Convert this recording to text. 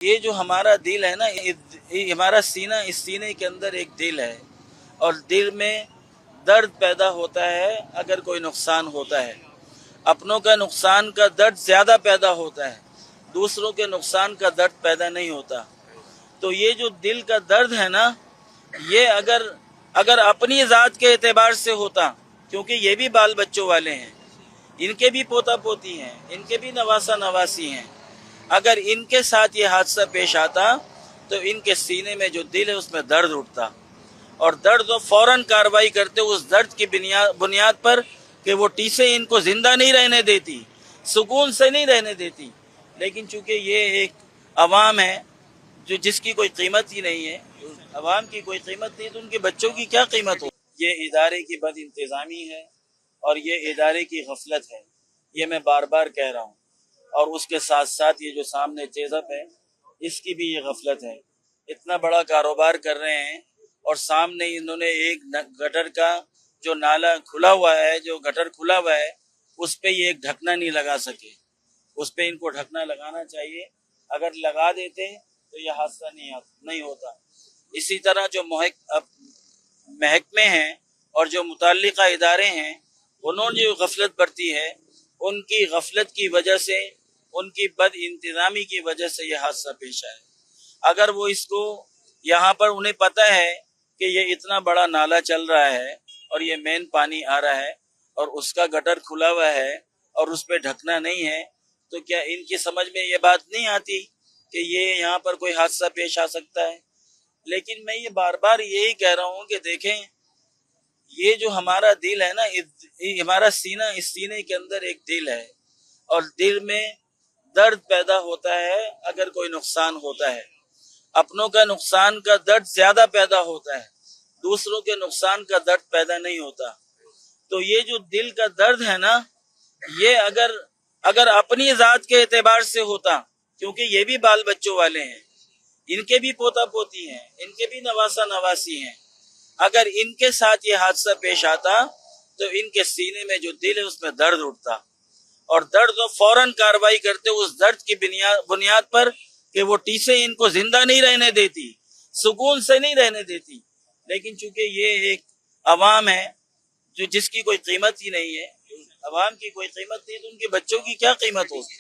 یہ جو ہمارا دل ہے نا، یہ ہمارا سینہ، اس سینے کے اندر ایک دل ہے، اور دل میں درد پیدا ہوتا ہے اگر کوئی نقصان ہوتا ہے۔ اپنوں کا نقصان کا درد زیادہ پیدا ہوتا ہے، دوسروں کے نقصان کا درد پیدا نہیں ہوتا۔ تو یہ جو دل کا درد ہے نا، یہ اگر اپنی ذات کے اعتبار سے ہوتا، کیونکہ یہ بھی بال بچوں والے ہیں، ان کے بھی پوتا پوتی ہیں، ان کے بھی نواسا نواسی ہیں، اگر ان کے ساتھ یہ حادثہ پیش آتا تو ان کے سینے میں جو دل ہے اس میں درد اٹھتا، اور درد فوراً کارروائی کرتے اس درد کی بنیاد پر کہ وہ ٹیسے ان کو زندہ نہیں رہنے دیتی، سکون سے نہیں رہنے دیتی۔ لیکن چونکہ یہ ایک عوام ہے جو جس کی کوئی قیمت ہی نہیں ہے، عوام کی کوئی قیمت نہیں، تو ان کے بچوں کی کیا قیمت ہو؟ یہ ادارے کی بد انتظامی ہے اور یہ ادارے کی غفلت ہے، یہ میں بار بار کہہ رہا ہوں۔ اور اس کے ساتھ ساتھ یہ جو سامنے چیزپ ہے، اس کی بھی یہ غفلت ہے۔ اتنا بڑا کاروبار کر رہے ہیں اور سامنے انہوں نے ایک گٹر کا جو نالا کھلا ہوا ہے، جو گٹر کھلا ہوا ہے، اس پہ یہ ایک ڈھکنا نہیں لگا سکے۔ اس پہ ان کو ڈھکنا لگانا چاہیے، اگر لگا دیتے تو یہ حادثہ نہیں ہوتا۔ اسی طرح جو محکمے ہیں اور جو متعلقہ ادارے ہیں، انہوں نے جو غفلت برتی ہے، ان کی غفلت کی وجہ سے، ان کی بد انتظامی کی وجہ سے یہ حادثہ پیش آیا۔ اگر وہ اس کو یہاں پر انہیں پتہ ہے کہ یہ اتنا بڑا نالا چل رہا ہے اور یہ مین پانی آ رہا ہے اور اس کا گٹر کھلا ہوا ہے اور اس پہ ڈھکنا نہیں ہے، تو کیا ان کی سمجھ میں یہ بات نہیں آتی کہ یہ یہاں پر کوئی حادثہ پیش آ سکتا ہے؟ لیکن میں یہ بار بار یہی کہہ رہا ہوں کہ دیکھیں، یہ جو ہمارا دل ہے نا، یہ ہمارا سینہ، اس سینے کے اندر ایک دل ہے، اور دل میں درد پیدا ہوتا ہے اگر کوئی نقصان ہوتا ہے۔ اپنوں کا نقصان کا درد زیادہ پیدا ہوتا ہے، دوسروں کے نقصان کا درد پیدا نہیں ہوتا۔ تو یہ جو دل کا درد ہے نا، یہ اگر اپنی ذات کے اعتبار سے ہوتا، کیونکہ یہ بھی بال بچوں والے ہیں، ان کے بھی پوتا پوتی ہیں، ان کے بھی نواسا نواسی ہیں، اگر ان کے ساتھ یہ حادثہ پیش آتا تو ان کے سینے میں جو دل ہے اس میں درد اٹھتا، اور درد فوراً کارروائی کرتے اس درد کی بنیاد پر کہ وہ ٹیسے ان کو زندہ نہیں رہنے دیتی، سکون سے نہیں رہنے دیتی۔ لیکن چونکہ یہ ایک عوام ہے جو جس کی کوئی قیمت ہی نہیں ہے، عوام کی کوئی قیمت نہیں، تو ان کے بچوں کی کیا قیمت ہوگی؟